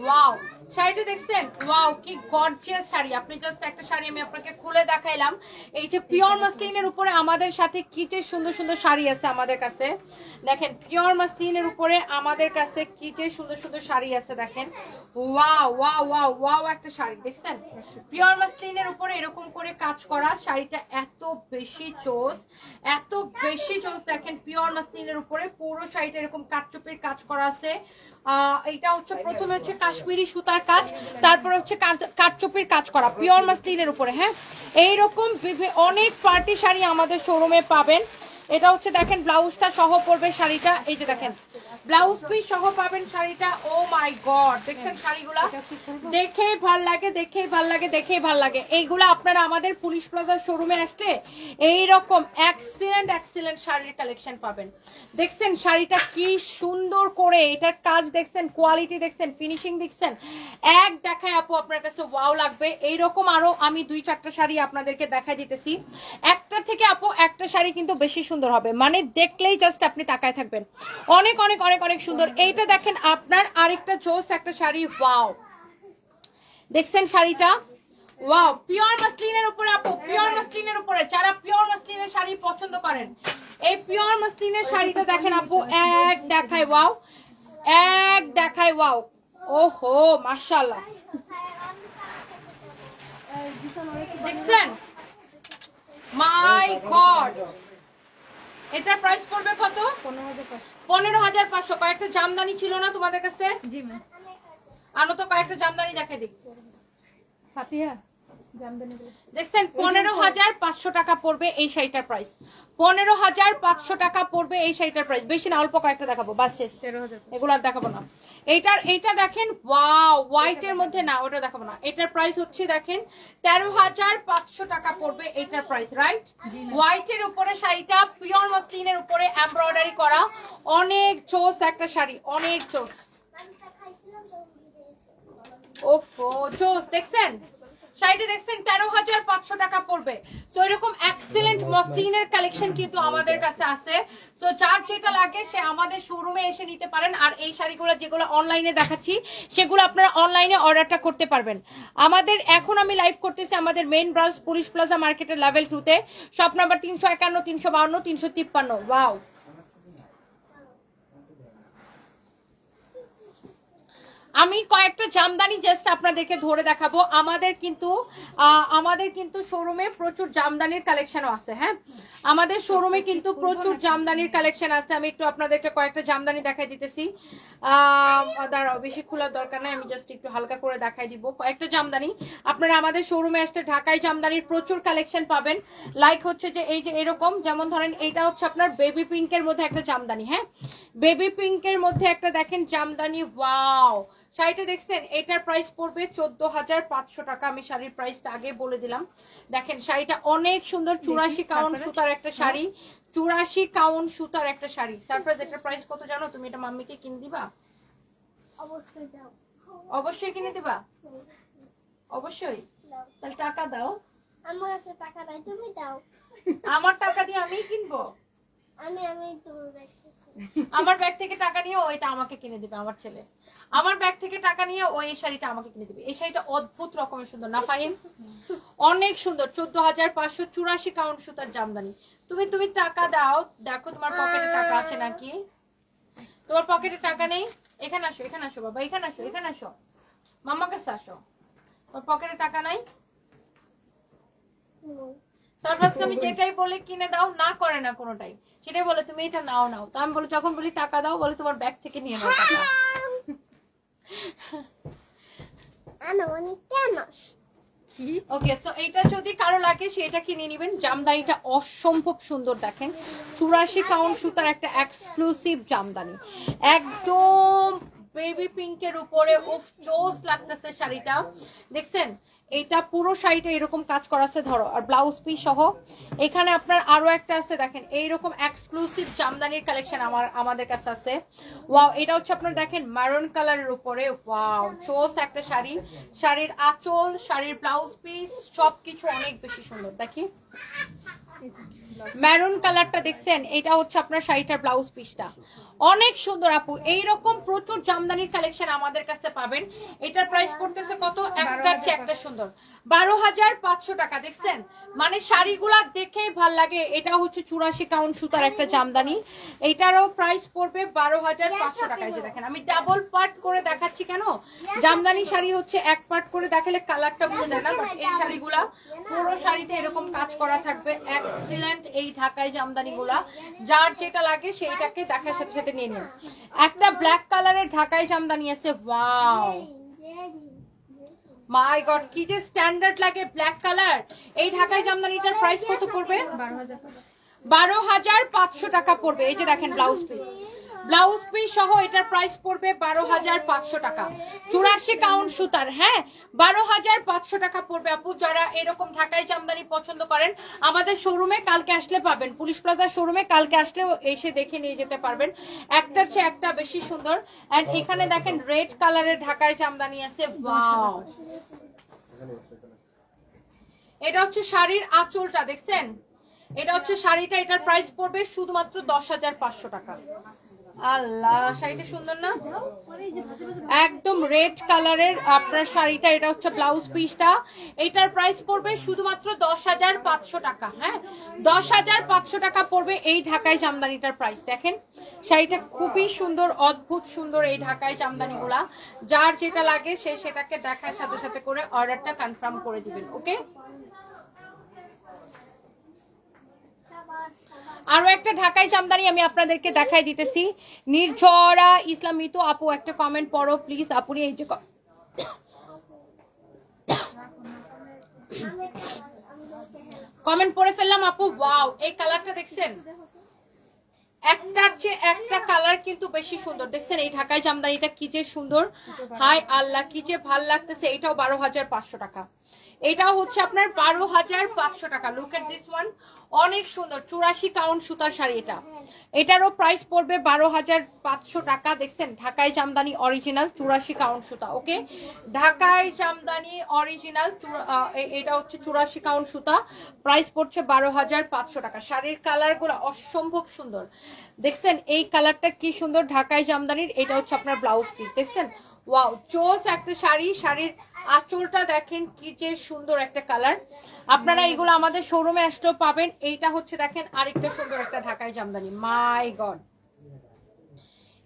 ওয়াও, শাড়িটা দেখছেন? ওয়াও, কি গর্জিয়াস শাড়ি। আপনি জাস্ট একটা শাড়ি আমি আপনাকে খুলে দেখাইলাম। এই যে পিওর মাসলিনের উপরে আমাদের সাথে কি যে সুন্দর সুন্দর শাড়ি আছে আমাদের কাছে। দেখেন, পিওর মাসলিনের উপরে আমাদের কাছে কি যে সুন্দর সুন্দর শাড়ি আছে। দেখেন, ওয়াও ওয়াও ওয়াও ওয়াও, একটা শাড়ি দেখছেন? পিওর মাসলিনের উপরে এরকম করে কাজ করা শাড়িটা এত বেশি চোস, এত বেশি চোস। দেখেন, পিওর মাসলিনের উপরে পুরো শাড়িটা এরকম কাটচুপির কাজ করা আছে। এটা হচ্ছে প্রথমে হচ্ছে কাশ্মীরি সুতার কাজ, তারপরে হচ্ছে কাটচুপির কাজ করা পিওর মাসলিনের উপরে। হ্যাঁ, এইরকম অনেক পার্টি শাড়ি আমাদের শোরুমে পাবেন। এটা হচ্ছে দেখেন ব্লাউজটা সহ পড়বে শাড়িটা। এই যে দেখেন ব্লাউজ পিস সহ পাবেন শাড়িটা। ও মাই গড, দেখছেন শাড়িগুলা? দেখেই ভাল লাগে, দেখেই ভাল লাগে, দেখেই ভাল লাগে। এইগুলা আপনারা আমাদের পুলিশ প্লাজার শোরুমে আসলে এইরকম এক্সিলেন্ট এক্সিলেন্ট শাড়ির কালেকশন পাবেন। দেখছেন শাড়িটা কি সুন্দর করে, এটার কাজ দেখছেন, কোয়ালিটি দেখছেন, ফিনিশিং দেখছেন। এক দেখায় আপু আপনার কাছে ওয়াও লাগবে। এইরকম আরো আমি 2-4টা শাড়ি আপনাদেরকে দেখাই দিতেছি। একটার থেকে আপু একটা শাড়ি কিন্তু বেশি সুন্দর হবে, মানে দেখলেই জাস্ট আপনি তাকায় থাকবেন। অনেক অনেক অনেক অনেক সুন্দর। এইটা দেখেন আপনার আরেকটা জোস একটা শাড়ি। ওয়াও, দেখছেন শাড়িটা? ওয়াও, পিওর মাসলিনের উপরে আপু, পিওর মাসলিনের উপরে। যারা পিওর মাসলিনের শাড়ি পছন্দ করেন, এই পিওর মাসলিনের শাড়িটা দেখেন আপু, এক দেখায় ওয়াও, এক দেখায় ওয়াও। ওহো মাশাআল্লাহ, দেখছেন? মাই গড, এটার প্রাইস পড়বে কত? 15500। কয়েকটা জামদানি ছিল না তোমাদের কাছে? জি ম্যাম, আনো তো কয়েকটা জামদানি দেখাই দিই। ফাতিহা জামদানি দেখছেন 15500 টাকা পড়বে এই শাড়িটার প্রাইস। 15500 টাকা পড়বে এই শাড়িটার প্রাইস। বেশি না, অল্প কয়েকটা দেখাবো, বাস শেষ। 13000। এগুলো আর দেখাবো না। এইটা দেখেন, ওয়াও, হোয়াইটের মধ্যে না, ওটা দেখাবো না। এটার প্রাইস হচ্ছে দেখেন 13500 টাকা পড়বে এটার প্রাইস, রাইট? হোয়াইটের উপরে শাড়িটা, পিওর মাসলিনের উপরে এমব্রয়ডারি করা, অনেক চোস একটা শাড়ি, অনেক চোস। ওফো চোস, দেখছেন? শাড়িটা দেখছেন 13,500 টাকা পড়বে। তো এরকম এক্সেলেন্ট মসলিনের কালেকশন কিন্তু আমাদের কাছে আছে। তো যার যেটা লাগে সে আমাদের শোরুমে এসে নিতে পারেন। আর এই শাড়িগুলো যেগুলো অনলাইনে দেখাচ্ছি সেগুলো আপনারা অনলাইনে অর্ডারটা করতে পারবেন। আমাদের এখন আমি লাইভ করতেছি আমাদের মেইন ব্রাঞ্চ পুলিশ প্লাজা মার্কেটের লেভেল 2 তে, শপ নাম্বার 351, 352, 353। ওয়াও, আমি কয়েকটা জামদানি জাস্ট আপনাদেরকে ধরে দেখাবো। আমাদের কিন্তু শোরুমে প্রচুর জামদানির কালেকশনও আছে। হ্যাঁ, আমাদের শোরুমে কিন্তু প্রচুর জামদানির কালেকশন আছে। আমি একটু আপনাদেরকে কয়েকটা জামদানি দেখাই দিতেছি। দাঁড়াও, বেশি খোলার দরকার নাই, আমি জাস্ট একটু হালকা করে দেখাই দিব কয়েকটা জামদানি। আপনারা আমাদের শোরুমে আসলে ঢাকায় জামদানির প্রচুর কালেকশন পাবেন। লাইক হচ্ছে যে এই যে এরকম, যেমন ধরেন এটা হচ্ছে আপনার বেবি পিঙ্কের মধ্যে একটা জামদানি। হ্যাঁ, বেবি পিঙ্কের মধ্যে একটা দেখেন জামদানি। ওয়াও, শাড়িটা দেখছেন, এটার প্রাইস পড়বে 14,500 টাকা। আমি শাড়ির প্রাইসটা আগে বলে দিলাম। দেখেন শাড়িটা অনেক সুন্দর, 84 কাউন্ট সুতার একটা শাড়ি, 84 কাউন্ট সুতার একটা শাড়ি। সারপ্রাইজ, এটার প্রাইস কত জানো তুমি? এটা মাম্মিকে কিনে দিবা? অবশ্যই দাও। অবশ্যই কিনে দিবা? অবশ্যই। তাহলে টাকা দাও। আমার কাছে টাকা নাই, তুমি দাও। আমার টাকা দিয়ে আমি কিনবো? আমি তোমার ব্যাগ আমার ব্যাগ থেকে টাকা নিয়ে ওইটা আমাকে কিনে দিবে আমার ছেলে। আমার ব্যাগ থেকে টাকা নিয়ে ওই শাড়িটা আমাকে কিনে দিবে। এই শাড়িটা অদ্ভুত রকমের সুন্দর না ফাহিম? অনেক সুন্দর, 14,584 কাউন্ট সুতার জামদানি। তুমি টাকা দাও। দেখো তোমার পকেটে টাকা আছে নাকি? তোমার পকেটে টাকা নেই? এখানে আসো, এখানে আসো বাবা, এখানে আসো, এখানে আসো, মাম্মার কাছে আসো। তোমার পকেটে টাকা নাই? সারপ্রাইজকে আমি যেটাই বলে কিনে দাও, না করে না কোনোটাই, সেটাই বলে তুমি এটা নাও নাও। তো আমি বলি, যখন বলি টাকা দাও, বলে তোমার ব্যাগ থেকে নিয়ে নাও টাকা। ওকে, তো এটা যদি কারো লাগে সেটা কিনে নেবেন। জামদানিটা অসম্ভব সুন্দর, দেখেন 84 কাউন্ট সুতার একটা এক্সক্লুসিভ জামদানি, একদম বেবি পিঙ্কের উপরে। উফ, জোস লাগতেছে শাড়িটা। দেখছেন, এইটা পুরো শাড়িটা এরকম কাজ করা আছে ধরো, আর ব্লাউজ পিস সহ। এখানে আপনার আরো একটা আছে, দেখেন এইরকম এক্সক্লুসিভ জামদানির কালেকশন আমাদের কাছে আছে। ওয়াও, এটা হচ্ছে আপনার দেখেন মারুন কালারের উপরে। ওয়াও, জোস একটা শাড়ি। শাড়ির আঁচল, শাড়ির ব্লাউজ পিস সবকিছু অনেক বেশি সুন্দর। দেখি মেরুন কালারটা দেখছেন, এটা হচ্ছে আপনার শাড়িটার ব্লাউজ পিসটা অনেক সুন্দর আপু। এইরকম প্রচুর জামদানির কালেকশন আমাদের কাছে পাবেন। এটার প্রাইস পড়তেছে কত? একটার চেয়ে একটা সুন্দর, 12,500 টাকা। দেখছেন, মানে শাড়িগুলা দেখেই ভাল লাগে। এটা হচ্ছে 84 কাউন্ট সুতার একটা জামদানি, এটারও প্রাইস পড়বে 12,500 টাকা। যে দেখেন, আমি ডাবল পার্ট করে দেখাচ্ছি কেন, জামদানি শাড়ি হচ্ছে এক পার্ট করে দেখালে কালারটা বোঝা যায় না, বাট এই শাড়িগুলা পুরো শাড়িতে এরকম কাজ করা থাকবে। এক্সিলেন্ট এই ঢাকাই জামদানি গুলা, যার যেটা লাগে সেইটাকে দেখার সাথে সাথে নিয়ে নিন। একটা ব্ল্যাক কালারের ঢাকাই জামদানি আছে। ওয়াও মাই গড, কি যে স্ট্যান্ডার্ড লাগে ব্ল্যাক কালার। এই ঢাকাই জামদানিটার প্রাইস কত পড়বে? 12,500 টাকা পড়বে। এই যে দেখেন ব্লাউজ পিস, ব্লাউজ পিস সহ এটার প্রাইস পড়বে 12,500 টাকা। 84 কাউন্ট সুতার। হ্যাঁ, 12,500 টাকা পড়বে আপু। যারা এরকম ঢাকাই জামদানি পছন্দ করেন, আমাদের শোরুমে কালকে আসলে পাবেন, পুলিশ প্লাজা শোরুমে কালকে আসলেও এসে দেখে নিয়ে যেতে পারবেন। একটার চেয়ে একটা বেশি সুন্দর। এন্ড এখানে দেখেন রেড কালারের ঢাকাই জামদানি আছে। ওয়াও, এটা হচ্ছে শাড়ির আঁচলটা, দেখছেন, এটা হচ্ছে শাড়িটা। এটার প্রাইস পড়বে শুধুমাত্র 10,500 টাকা। আল্লাহ, শাড়িটা সুন্দর না? একদম রেড কালারের আপনার শাড়িটা। এটা হচ্ছে ব্লাউজ পিসটা। এটার প্রাইস পড়বে শুধুমাত্র 10,500 টাকা। হ্যাঁ, 10,500 টাকা পড়বে এই ঢাকাই জামদানিটার প্রাইস। দেখেন শাড়িটা খুবই সুন্দর, অদ্ভুত সুন্দর এই ঢাকাই জামদানি গুলা। যার যেটা লাগে সে সেটাকে দেখার সাথে সাথে করে অর্ডারটা কনফার্ম করে দিবেন। ওকে, আরো একটা ঢাকাই জামদানি আমি আপনাদেরকে দেখাই দিতেছি। নির্ঝরা ইসলাম মিতু আপু, একটা কমেন্ট পড়ো প্লিজ। আপুরি এই যে কমেন্ট পড়ে ফেললাম আপু। ওয়াও, এই কালারটা দেখছেন, একটার চেয়ে একটা কালার কিন্তু বেশি সুন্দর। দেখছেন এই ঢাকাই জামদানিটা কি যে সুন্দর। হাই আল্লাহ, কি যে ভাল লাগতেছে। এটাও 12,500 টাকা। এটাও হচ্ছে আপনার 12,500 টাকা। লুক এট দিস ওয়ান, অনেক সুন্দর 84 কাউন্ট সুতার শাড়ি এটা। এটারও প্রাইস পড়বে 12,500 টাকা। দেখছেন ঢাকাই জামদানি অরিজিনাল 84 কাউন্ট সুতা। ওকে, ঢাকাই জামদানি অরিজিনাল, এটা হচ্ছে 84 কাউন্ট সুতা, প্রাইস পড়ছে 12,500 টাকা। শাড়ির কালারগুলো অসম্ভব সুন্দর, দেখছেন এই কালারটা কি সুন্দর ঢাকাই জামদানির। এটা হচ্ছে আপনার ব্লাউজ পিস, দেখছেন ওয়াও চোস একটা শাড়ি। শাড়ির আঁচলটা দেখেন কি যে সুন্দর একটা কালার। আপনারা এগুলো আমাদের শোরুমে আসলেও পাবেন। এইটা হচ্ছে দেখেন আরেকটা সুন্দর একটা ঢাকাই জামদানি, মাই গড।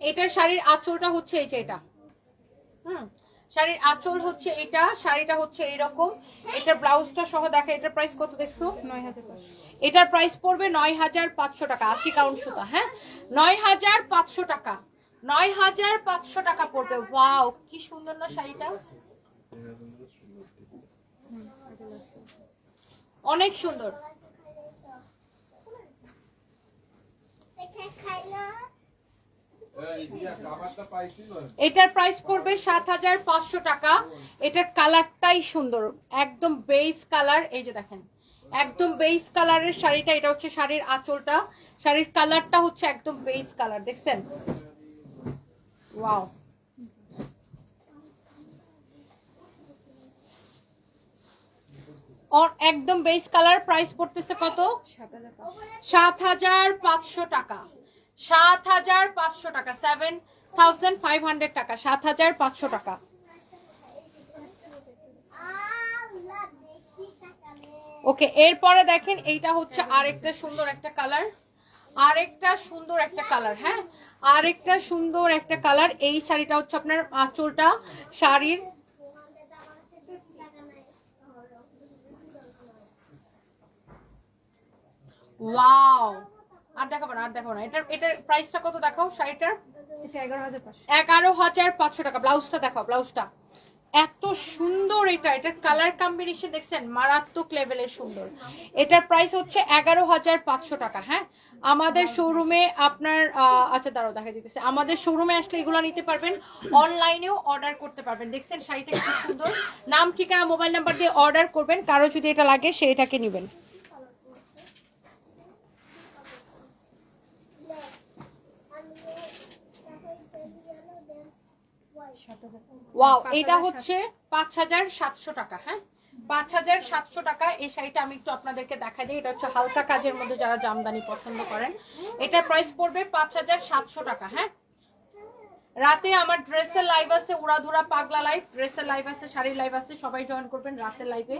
এটার শাড়ির আঁচলটা হচ্ছে এই যে এটা, শাড়ির আঁচল হচ্ছে এটা, শাড়িটা হচ্ছে এইরকম। এটার ব্লাউজটা সহ দেখা। এটার প্রাইস কত দেখছো? 9,500। এটার প্রাইস পড়বে 9,500 টাকা, 80 কাউন্ট সুতা। হ্যাঁ, 9,500 টাকা, 9,500 টাকা পড়বে। ওয়াও কি সুন্দর না শাড়িটা, অনেক সুন্দর। এটার প্রাইস পড়বে 7,500 টাকা। এটার কালারটাই সুন্দর, একদম বেস কালার। এই যে দেখেন একদম বেস কালারের শাড়িটা। এটা হচ্ছে শাড়ির আঁচলটা, শাড়ির কালারটা হচ্ছে একদম বেস কালার, দেখছেন ওয়াও। একদম বেস কালার। প্রাইস পড়তেছে কত? 7,500 টাকা, 7,500 টাকা, 7,500 টাকা, 7,500 টাকা। ওকে, এরপরে দেখেন এইটা হচ্ছে আরেকটা সুন্দর একটা কালার, আরেকটা সুন্দর একটা কালার। হ্যাঁ, আরেকটা সুন্দর একটা কালার। এই শাড়িটা হচ্ছে আপনার আঁচলটা শাড়ির, ওয়াও। আর দেখাবো না, আর দেখাবো না। এটার প্রাইসটা কত দেখাও শাড়িটার? 11,500 টাকা। ব্লাউজটা দেখাও, ব্লাউজটা এত সুন্দর। এটার কালার কম্বিনেশন দেখছেন মারাত্মক লেভেলের সুন্দর। এটার প্রাইস হচ্ছে 11,500 টাকা। হ্যাঁ, আমাদের শোরুমে আপনার আচ্ছা দাঁড়াও দেখা দিতেছে। আমাদের শোরুমে আসলে এগুলো নিতে পারবেন, অনলাইনেও অর্ডার করতে পারবেন। দেখছেন শাড়িটা কি সুন্দর। নাম ঠিকানা মোবাইল নাম্বার দিয়ে অর্ডার করবেন, কারো যদি এটা লাগে সেটাকে নেবেন। ওয়াও, এটা হচ্ছে 5,700 টাকা। হ্যাঁ, 5,700 টাকা। এই শাড়িটা আমি একটু আপনাদেরকে দেখা দিই। এটা হচ্ছে হালকা কাজের মধ্যে যারা জামদানি পছন্দ করেন, এটার প্রাইস পড়বে 5,700 টাকা। হ্যাঁ, রাতে আমার ড্রেসের লাইভ আছে, উড়াধুরা পাগলা লাইভ, ড্রেসের লাইভ আছে, শাড়ির লাইভ আছে, সবাই জয়েন করবেন রাতের লাইভে।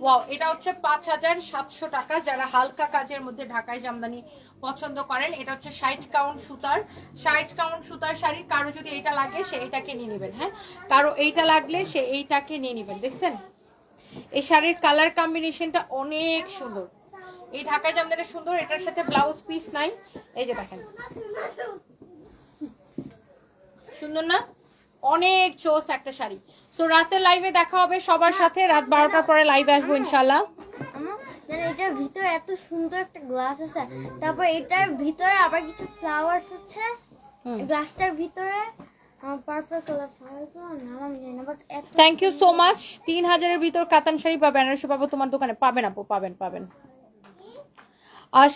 ওয়াও, এটা হচ্ছে 5,700 টাকা। যারা হালকা কাজের মধ্যে ঢাকাই জামদানি পছন্দ করেন, এটা হচ্ছে 60 কাউন্ট সুতার, 60 কাউন্ট সুতার শাড়ি। কারো যদি এইটা লাগে সে এইটাকে নিয়ে নেবেন। হ্যাঁ, কারো এইটা লাগলে সে এইটাকে নিয়ে নেবেন। দেখছেন এই শাড়ির কালার কম্বিনেশনটা অনেক সুন্দর। এই ঢাকাই জামদানি সুন্দর। এটার সাথে ব্লাউজ পিস নাই। এই যে দেখেন সুন্দর না, অনেক চোস একটা শাড়ি। সো রাতে লাইভে দেখা হবে সবার সাথে, রাত 12টার পরে লাইভে আসবো ইনশাল্লাহ। এটার ভিতরে এত সুন্দর একটা গ্লাস আছে, তারপর এটার ভিতরে আবার কিছু ফ্লাওয়ার্স আছে গ্লাসটার ভিতরে, পার্পল কালার ফ্লাওয়ার নাম আমি জানি না, but thank you so much. 3,000-এর ভিতর কাতান শাড়ি বা বেনারসি পাবো তোমার দোকানে? পাবেন আপু, পাবেন পাবেন।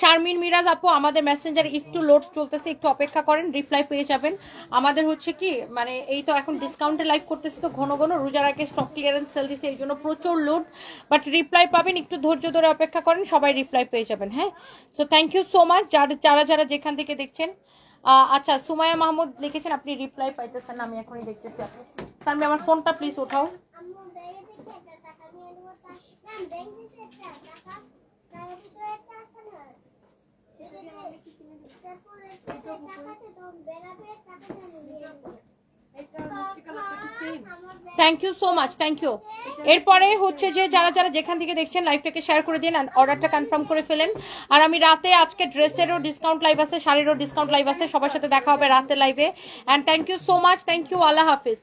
শারমিন মিরাজ আপু, আমাদের মেসেঞ্জারে একটু লোড চলতেছে, একটু অপেক্ষা করেন, রিপ্লাই পেয়ে যাবেন। আমাদের হচ্ছে কি মানে এই তো এখন ডিসকাউন্টে লাইভ করতেছে, তো ঘন ঘন রোজার আগে স্টক ক্লিয়ারেন্স সেল দিছে, এই জন্য প্রচুর লোড, বাট রিপ্লাই পাবেন। একটু ধৈর্য ধরে অপেক্ষা করেন, সবাই রিপ্লাই পেয়ে যাবেন। হ্যাঁ, so thank you so much যারা যারা যেখান থেকে দেখছেন। আচ্ছা, সুমাইয়া মাহমুদ লিখেছেন আপনি রিপ্লাই পাইতেছেন না, আমি এখনই দেখতেছি। আপনি সামনে আমার ফোনটা প্লিজ উঠাও। Thank you so much, thank you. এরপরে হচ্ছে যে যারা যারা যেখান থেকে দেখছেন লাইভটাকে শেয়ার করে দিন, অর্ডারটা কনফার্ম করে ফেলেন। আর আমি রাতে আজকে ড্রেসেরও ডিসকাউন্ট লাইভ আছে, শাড়িরও ডিসকাউন্ট লাইভ আছে, সবার সাথে দেখা হবে রাতে লাইভে। And thank you so much, thank you, আল্লাহ হাফিজ।